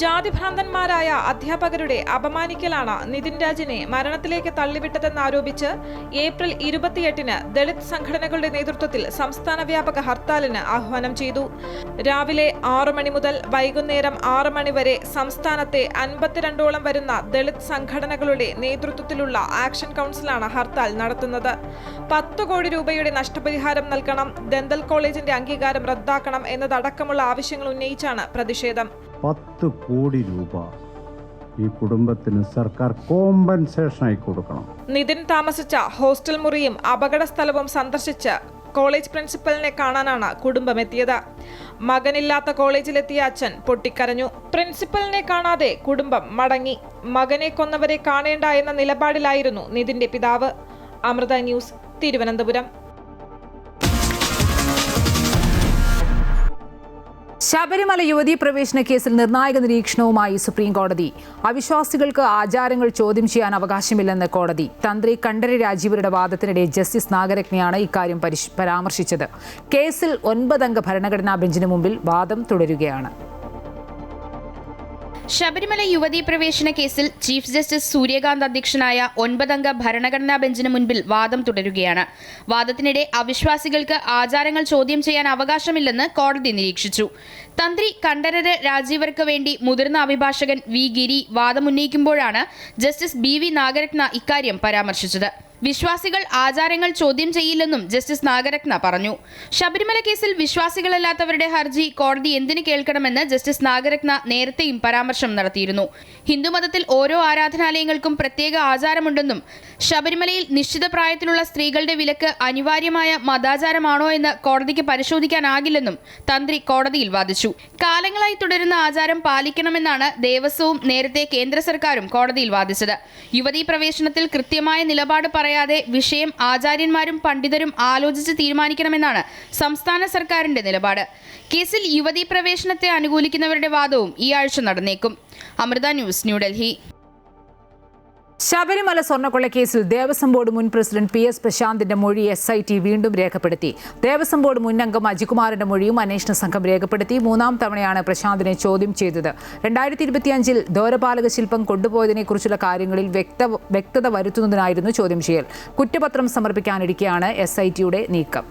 ജാതിഭ്രാന്തന്മാരായ അധ്യാപകരുടെ അപമാനിക്കലാണ് നിതിൻ രാജിനെ മരണത്തിലേക്ക് തള്ളിവിട്ടതെന്നാരോപിച്ച് ഏപ്രിൽ 28-ന് ദളിത് സംഘടനകളുടെ നേതൃത്വത്തിൽ സംസ്ഥാന വ്യാപക ഹർത്താലിന് ആഹ്വാനം ചെയ്തു. രാവിലെ 6 മണി മുതൽ വൈകുന്നേരം 6 മണി വരെ സംസ്ഥാനത്തെ 52ഓളം വരുന്ന ദളിത് സംഘടനകളുടെ നേതൃത്വത്തിലുള്ള ആക്ഷൻ കൗൺസിലാണ് ഹർത്താൽ നടത്തുന്നത്. 10 കോടി രൂപയുടെ നഷ്ടപരിഹാരം നൽകണം, ഡെന്റൽ കോളേജിന്റെ അംഗീകാരം റദ്ദാക്കണം എന്നതടക്കമുള്ള ആവശ്യങ്ങൾ ഉന്നയിച്ചാണ് പ്രതിഷേധം. 10 കോടി രൂപ ഈ കുടുംബത്തിന് സർക്കാർ കോമ്പൻസേഷനായി കൊടുക്കണം. നിതിൻ താമസിച്ച ഹോസ്റ്റൽ മുറിയും അപകട സ്ഥലവും സന്ദർശിച്ച് കോളേജ് പ്രിൻസിപ്പലിനെ കാണാനാണ് കുടുംബം എത്തിയത്. മകനില്ലാത്ത കോളേജിലെത്തിയ അച്ഛൻ പൊട്ടിക്കരഞ്ഞു. പ്രിൻസിപ്പലിനെ കാണാതെ കുടുംബം മടങ്ങി. മകനെ കൊന്നവരെ കാണേണ്ട എന്ന നിലപാടിലായിരുന്നു നിതിന്റെ പിതാവ്. അമൃത ന്യൂസ്, തിരുവനന്തപുരം. ശബരിമല യുവതീ പ്രവേശന കേസിൽ നിർണായക നിരീക്ഷണവുമായി സുപ്രീം കോടതി. അവിശ്വാസികൾക്ക് ആചാരങ്ങൾ ചോദ്യം ചെയ്യാൻ അവകാശമില്ലെന്ന് കോടതി. തന്ത്രി കണ്ഠരര് രാജീവരുടെ വാദത്തിനിടെ ജസ്റ്റിസ് നാഗരത്നയാണ് ഇക്കാര്യം പരാമർശിച്ചത്. കേസിൽ 9 അംഗ ഭരണഘടനാ ബെഞ്ചിന് മുമ്പിൽ വാദം തുടരുകയാണ്. ശബരിമല യുവതീ പ്രവേശന കേസിൽ ചീഫ് ജസ്റ്റിസ് സൂര്യകാന്ത് അധ്യക്ഷനായ 9 അംഗ ഭരണഘടനാ ബെഞ്ചിന് മുൻപിൽ വാദം തുടരുകയാണ്. വാദത്തിനിടെ അവിശ്വാസികൾക്ക് ആചാരങ്ങൾ ചോദ്യം ചെയ്യാൻ അവകാശമില്ലെന്ന് കോടതി നിരീക്ഷിച്ചു. തന്ത്രി കണ്ഠരര് രാജീവർക്ക് വേണ്ടി മുതിർന്ന അഭിഭാഷകൻ V. ഗിരി വാദമുന്നയിക്കുമ്പോഴാണ് ജസ്റ്റിസ് BV. നാഗരത്ന ഇക്കാര്യം പരാമർശിച്ചത്. വിശ്വാസികൾ ആചാരങ്ങൾ ചോദ്യം ചെയ്യില്ലെന്നും ജസ്റ്റിസ് നാഗരത്ന പറഞ്ഞു. ശബരിമല കേസിൽ വിശ്വാസികളല്ലാത്തവരുടെ ഹർജി കോടതി എന്തിന് കേൾക്കണമെന്ന് ജസ്റ്റിസ് നാഗരത്ന നേരത്തെയും പരാമർശം നടത്തിയിരുന്നു. ഹിന്ദുമതത്തിൽ ഓരോ ആരാധനാലയങ്ങൾക്കും പ്രത്യേക ആചാരമുണ്ടെന്നും ശബരിമലയിൽ നിശ്ചിത പ്രായത്തിലുള്ള സ്ത്രീകളുടെ വിലക്ക് അനിവാര്യമായ മതാചാരമാണോ എന്ന് കോടതിക്ക് പരിശോധിക്കാനാകില്ലെന്നും തന്ത്രി കോടതിയിൽ വാദിച്ചു. കാലങ്ങളായി തുടരുന്ന ആചാരം പാലിക്കണമെന്നാണ് ദേവസ്വവും നേരത്തെ കേന്ദ്ര സർക്കാരും കോടതിയിൽ വാദിച്ചത്. യുവതീ പ്രവേശനത്തിൽ കൃത്യമായ നിലപാട് പറയാതെ വിഷയം ആചാര്യന്മാരും പണ്ഡിതരും ആലോചിച്ച് തീരുമാനിക്കണമെന്നാണ് സംസ്ഥാന സർക്കാരിന്റെ നിലപാട്. കേസിൽ യുവതീ പ്രവേശനത്തെ അനുകൂലിക്കുന്നവരുടെ വാദവും ഈ ആഴ്ച നടന്നേക്കും. അമൃത ന്യൂസ്, ന്യൂഡൽഹി. ശബരിമല സ്വർണ്ണക്കൊള്ളക്കേസിൽ ദേവസ്വം ബോർഡ് മുൻ പ്രസിഡന്റ് PS പ്രശാന്തിന്റെ മൊഴി SIT വീണ്ടും രേഖപ്പെടുത്തി. ദേവസ്വം ബോർഡ് മുൻ അംഗം അജികുമാറിന്റെ മൊഴിയും അന്വേഷണ സംഘം രേഖപ്പെടുത്തി. 3ാം തവണയാണ് പ്രശാന്തിനെ ചോദ്യം ചെയ്തത്. 2025-ൽ ദ്വാരപാലക ശില്പം കൊണ്ടുപോയതിനെക്കുറിച്ചുള്ള കാര്യങ്ങളിൽ വ്യക്തത വരുത്തുന്നതിനായിരുന്നു ചോദ്യം ചെയ്യൽ. കുറ്റപത്രം സമർപ്പിക്കാനിരിക്കെയാണ് SITയുടെ നീക്കം.